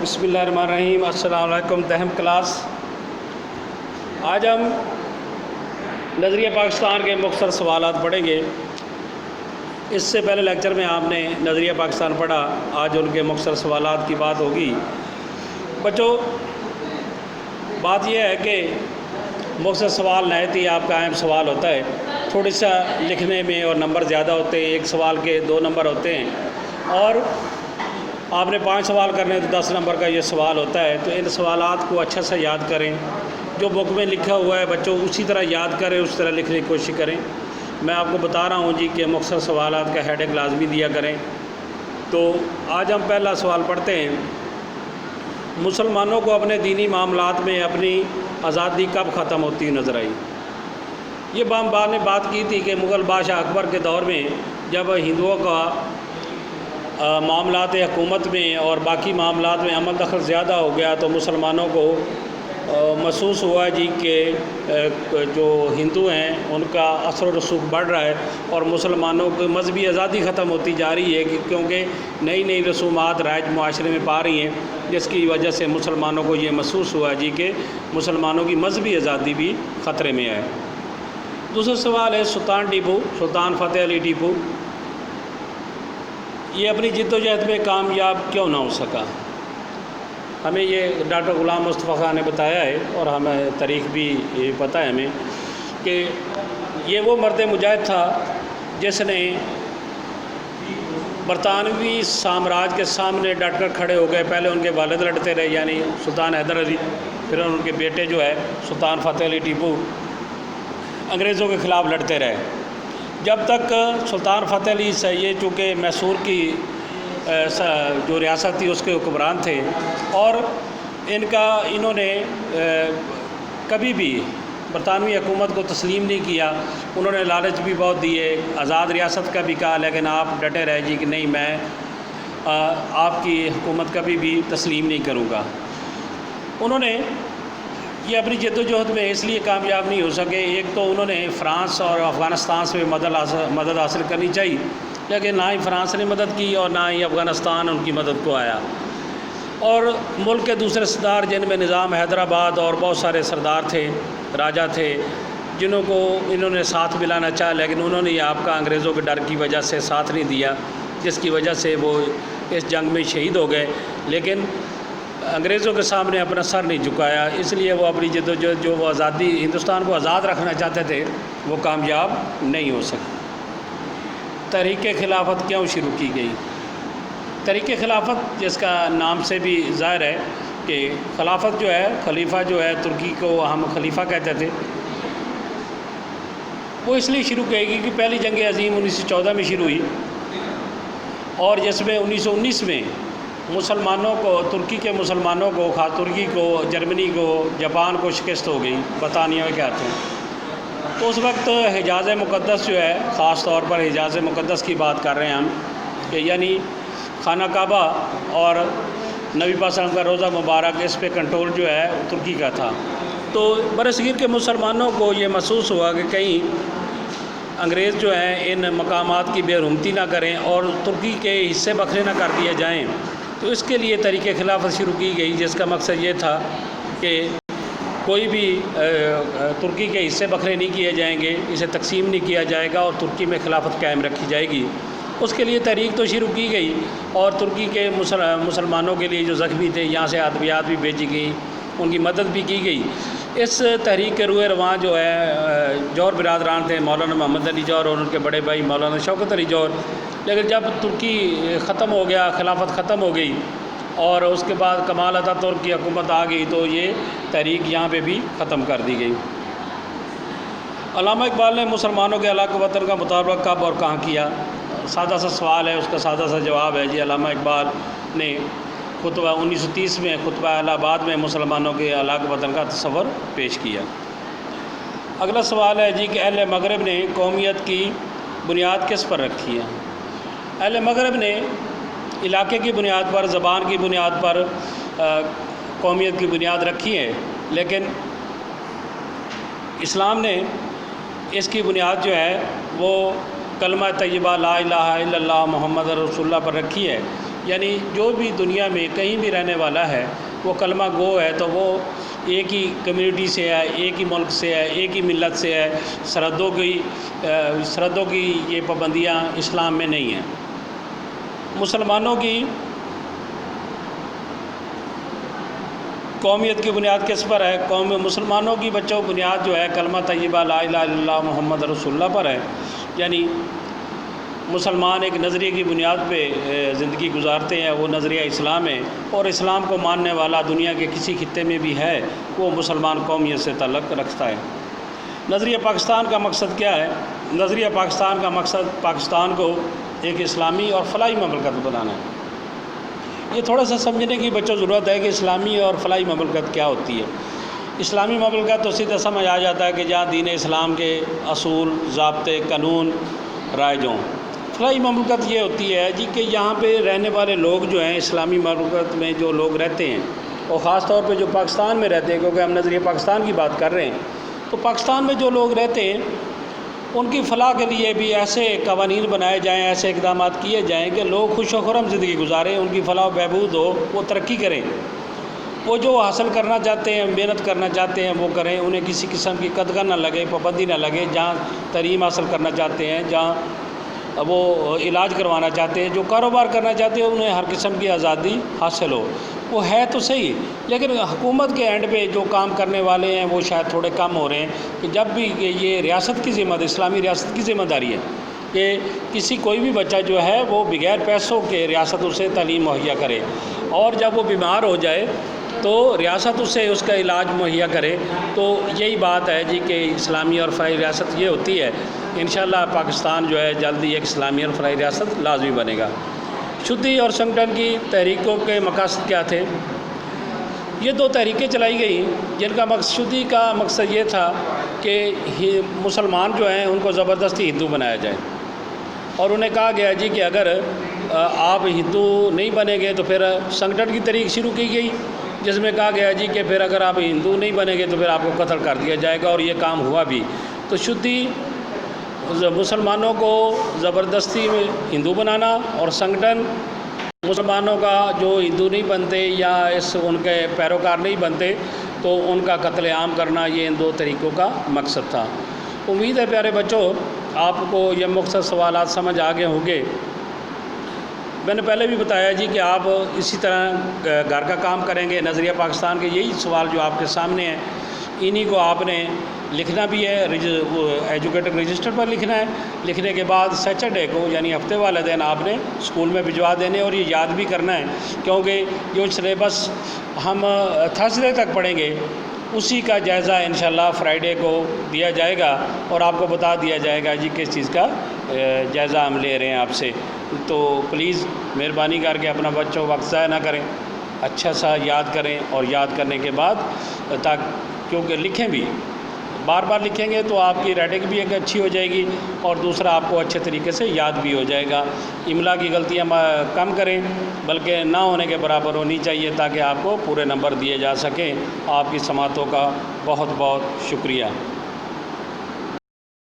بسم اللہ الرحمن الرحیم۔ السلام علیکم۔ دہم کلاس۔ آج ہم نظریہ پاکستان کے مختصر سوالات پڑھیں گے۔ اس سے پہلے لیکچر میں آپ نے نظریہ پاکستان پڑھا، آج ان کے مختصر سوالات کی بات ہوگی۔ بچوں، بات یہ ہے کہ مختصر سوال نہایت ہی آپ کا اہم سوال ہوتا ہے۔ تھوڑی سا لکھنے میں اور نمبر زیادہ ہوتے ہیں، ایک سوال کے 2 نمبر ہوتے ہیں، اور آپ نے 5 سوال کرنے تو 10 نمبر کا یہ سوال ہوتا ہے۔ تو ان سوالات کو اچھا سے یاد کریں، جو بک میں لکھا ہوا ہے بچوں اسی طرح یاد کریں، اس طرح لکھنے کی کوشش کریں۔ میں آپ کو بتا رہا ہوں جی کہ مختصر سوالات کا ہیڈنگ لازمی دیا کریں۔ تو آج ہم پہلا سوال پڑھتے ہیں۔ مسلمانوں کو اپنے دینی معاملات میں اپنی آزادی کب ختم ہوتی نظر آئی؟ یہ ہم نے بات کی تھی کہ مغل بادشاہ اکبر کے دور میں جب ہندوؤں کا معاملات حکومت میں اور باقی معاملات میں عمل دخل زیادہ ہو گیا تو مسلمانوں کو محسوس ہوا جی کہ جو ہندو ہیں ان کا اثر و رسوخ بڑھ رہا ہے اور مسلمانوں کی مذہبی آزادی ختم ہوتی جا رہی ہے، کیونکہ نئی نئی رسومات رائج معاشرے میں پا رہی ہیں، جس کی وجہ سے مسلمانوں کو یہ محسوس ہوا جی کہ مسلمانوں کی مذہبی آزادی بھی خطرے میں ہے۔ دوسرا سوال ہے سلطان فتح علی ٹیپو، یہ اپنی جد و جہد میں کامیاب کیوں نہ ہو سکا؟ ہمیں یہ ڈاکٹر غلام مصطفیٰ خان نے بتایا ہے، اور ہمیں تاریخ بھی پتہ ہے ہمیں کہ یہ وہ مرد مجاہد تھا جس نے برطانوی سامراج کے سامنے ڈٹ کر کھڑے ہو گئے۔ پہلے ان کے والد لڑتے رہے، یعنی سلطان حیدر علی، پھر ان کے بیٹے جو ہے سلطان فتح علی ٹیپو انگریزوں کے خلاف لڑتے رہے، جب تک سلطان فتح علی سے یہ چونکہ میسور کی جو ریاست تھی اس کے حکمران تھے، اور انہوں نے کبھی بھی برطانوی حکومت کو تسلیم نہیں کیا۔ انہوں نے لالچ بھی بہت دیے، آزاد ریاست کا بھی کہا، لیکن آپ ڈٹے رہے جی کہ نہیں، میں آپ کی حکومت کبھی بھی تسلیم نہیں کروں گا۔ انہوں نے یہ اپنی جد و جہد میں اس لیے کامیاب نہیں ہو سکے، ایک تو انہوں نے فرانس اور افغانستان سے مدد حاصل کرنی چاہیے، لیکن نہ ہی فرانس نے مدد کی اور نہ ہی افغانستان ان کی مدد کو آیا۔ اور ملک کے دوسرے سردار جن میں نظام حیدرآباد اور بہت سارے سردار تھے، راجا تھے، جنہوں کو انہوں نے ساتھ ملانا چاہا، لیکن انہوں نے آپ کا انگریزوں کے ڈر کی وجہ سے ساتھ نہیں دیا، جس کی وجہ سے وہ اس جنگ میں شہید ہو گئے، لیکن انگریزوں کے سامنے اپنا سر نہیں جھکایا۔ اس لیے وہ اپنی جد و جہد جو وہ آزادی ہندوستان کو آزاد رکھنا چاہتے تھے وہ کامیاب نہیں ہو سکے۔ تحریک خلافت کیوں شروع کی گئی؟ تحریک خلافت جس کا نام سے بھی ظاہر ہے کہ خلافت جو ہے، خلیفہ جو ہے، ترکی کو ہم خلیفہ کہتے تھے، وہ اس لیے شروع کی گئی کہ پہلی جنگ عظیم 1914 میں شروع ہوئی، اور جس میں 1919 میں مسلمانوں کو، ترکی کے مسلمانوں کو، خاص ترکی کو، جرمنی کو، جاپان کو شکست ہو گئی برطانیہ کے ہاتھوں۔ تو اس وقت حجاز مقدس جو ہے، خاص طور پر حجاز مقدس کی بات کر رہے ہیں ہم، کہ یعنی خانہ کعبہ اور نبی پاک صلی اللہ علیہ وسلم کا روضہ مبارک، اس پہ کنٹرول جو ہے ترکی کا تھا۔ تو برصغیر کے مسلمانوں کو یہ محسوس ہوا کہ کہیں انگریز جو ہیں ان مقامات کی بے حرمتی نہ کریں اور ترکی کے حصے بکھرے نہ کر دیے جائیں، تو اس کے لیے تحریک خلافت شروع کی گئی، جس کا مقصد یہ تھا کہ کوئی بھی ترکی کے حصے بکھرے نہیں کیے جائیں گے، اسے تقسیم نہیں کیا جائے گا، اور ترکی میں خلافت قائم رکھی جائے گی۔ اس کے لیے تحریک تو شروع کی گئی، اور ترکی کے مسلمانوں کے لیے جو زخمی تھے یہاں سے ادویات بھی بھیجی گئیں، ان کی مدد بھی کی گئی۔ اس تحریک کے روئے رواں جو ہے جوہر برادران تھے، مولانا محمد علی جوہر اور ان کے بڑے بھائی مولانا شوکت علی جوہر، لیکن جب ترکی ختم ہو گیا، خلافت ختم ہو گئی، اور اس کے بعد کمال اتاتürk ترک کی حکومت آ گئی، تو یہ تحریک یہاں پہ بھی ختم کر دی گئی۔ علامہ اقبال نے مسلمانوں کے ہلاک وطن کا مطالبہ کب اور کہاں کیا؟ سادہ سا سوال ہے، اس کا سادہ سا جواب ہے جی، علامہ اقبال نے خطبہ 1930 میں خطبہ الہ آباد میں مسلمانوں کے ہلاک وطن کا تصور پیش کیا۔ اگلا سوال ہے جی کہ اہل مغرب نے قومیت کی بنیاد کس پر رکھی ہے؟ اہل مغرب نے علاقے کی بنیاد پر، زبان کی بنیاد پر قومیت کی بنیاد رکھی ہے، لیکن اسلام نے اس کی بنیاد جو ہے وہ کلمہ طیبہ لا الہ الا اللہ محمد رسول اللہ پر رکھی ہے۔ یعنی جو بھی دنیا میں کہیں بھی رہنے والا ہے وہ کلمہ گو ہے تو وہ ایک ہی کمیونٹی سے ہے، ایک ہی ملک سے ہے، ایک ہی ملت سے ہے۔ سرحدوں کی یہ پابندیاں اسلام میں نہیں ہیں۔ مسلمانوں کی قومیت کی بنیاد کس پر ہے؟ مسلمانوں کی بچوں بنیاد جو ہے کلمہ طیبہ لا الہ الا اللہ محمد رسول اللہ پر ہے۔ یعنی مسلمان ایک نظریے کی بنیاد پہ زندگی گزارتے ہیں، وہ نظریہ اسلام ہے، اور اسلام کو ماننے والا دنیا کے کسی خطے میں بھی ہے وہ مسلمان قومیت سے تعلق رکھتا ہے۔ نظریہ پاکستان کا مقصد کیا ہے؟ نظریہ پاکستان کا مقصد پاکستان کو ایک اسلامی اور فلاحی مملکت بنانا ہے۔ یہ تھوڑا سا سمجھنے کی بچوں ضرورت ہے کہ اسلامی اور فلاحی مملکت کیا ہوتی ہے۔ اسلامی مملکت تو سیدھا سمجھ آ جاتا ہے کہ جہاں دین اسلام کے اصول، ضابطے، قانون رائج ہوں۔ فلاحی مملکت یہ ہوتی ہے جی کہ یہاں پہ رہنے والے لوگ جو ہیں، اسلامی مملکت میں جو لوگ رہتے ہیں، اور خاص طور پہ جو پاکستان میں رہتے ہیں، کیونکہ ہم نظریہ پاکستان کی بات کر رہے ہیں، تو پاکستان میں جو لوگ رہتے ہیں ان کی فلاح کے لیے بھی ایسے قوانین بنائے جائیں، ایسے اقدامات کیے جائیں کہ لوگ خوش و خرم زندگی گزاریں، ان کی فلاح و بہبود ہو، وہ ترقی کریں، وہ جو حاصل کرنا چاہتے ہیں، محنت کرنا چاہتے ہیں وہ کریں، انہیں کسی قسم کی قدغن نہ لگے، پابندی نہ لگے۔ جہاں تعلیم حاصل کرنا چاہتے ہیں، جہاں وہ علاج کروانا چاہتے ہیں، جو کاروبار کرنا چاہتے ہیں، انہیں ہر قسم کی آزادی حاصل ہو۔ وہ ہے تو صحیح، لیکن حکومت کے اینڈ پہ جو کام کرنے والے ہیں وہ شاید تھوڑے کم ہو رہے ہیں کہ جب بھی یہ ریاست کی ذمہ داری، اسلامی ریاست کی ذمہ داری ہے کہ کسی کوئی بھی بچہ جو ہے وہ بغیر پیسوں کے ریاست اسے تعلیم مہیا کرے، اور جب وہ بیمار ہو جائے تو ریاست اسے اس کا علاج مہیا کرے۔ تو یہی بات ہے جی کہ اسلامی اور فلاحی ریاست یہ ہوتی ہے۔ انشاءاللہ پاکستان جو ہے جلدی ایک اسلامی اور فلاحی ریاست لازمی بنے گا۔ شدھی اور سنگٹن کی تحریکوں کے مقاصد کیا تھے؟ یہ دو تحریکیں چلائی گئیں جن کا شدھی کا مقصد یہ تھا کہ مسلمان جو ہیں ان کو زبردستی ہندو بنایا جائے، اور انہیں کہا گیا جی کہ اگر آپ ہندو نہیں بنیں گے تو پھر سنگٹن کی تحریک شروع کی گئی، جس میں کہا گیا جی کہ پھر اگر آپ ہندو نہیں بنیں گے تو پھر آپ کو قتل کر دیا جائے گا، اور یہ کام ہوا بھی۔ تو شدھی مسلمانوں کو زبردستی میں ہندو بنانا، اور سنگٹن مسلمانوں کا جو ہندو نہیں بنتے یا ان کے پیروکار نہیں بنتے تو ان کا قتل عام کرنا، یہ ان دو طریقوں کا مقصد تھا۔ امید ہے پیارے بچوں آپ کو یہ مختصر سوالات سمجھ آ گئے ہوں گے۔ میں نے پہلے بھی بتایا جی کہ آپ اسی طرح گھر کا کام کریں گے، نظریہ پاکستان کے یہی سوال جو آپ کے سامنے ہیں انہی کو آپ نے لکھنا بھی ہے، ایجوکیٹر رجسٹر پر لکھنا ہے۔ لکھنے کے بعد سیٹرڈے کو یعنی ہفتے والے دن آپ نے اسکول میں بھجوا دینے، اور یہ یاد بھی کرنا ہے کیونکہ جو سلیبس ہم تھرسڈے تک پڑھیں گے اسی کا جائزہ انشاءاللہ فرائیڈے کو دیا جائے گا، اور آپ کو بتا دیا جائے گا جی کس چیز کا جائزہ ہم لے رہے ہیں آپ سے۔ تو پلیز مہربانی کر کے اپنا بچوں وقت ضائع نہ کریں، اچھا سا یاد کریں، اور یاد کرنے کے بعد کیونکہ لکھیں بھی، بار بار لکھیں گے تو آپ کی رائٹنگ بھی ایک اچھی ہو جائے گی، اور دوسرا آپ کو اچھے طریقے سے یاد بھی ہو جائے گا۔ املا کی غلطیاں کم کریں، بلکہ نہ ہونے کے برابر ہونی چاہیے تاکہ آپ کو پورے نمبر دیے جا سکیں۔ آپ کی سماعتوں کا بہت بہت شکریہ۔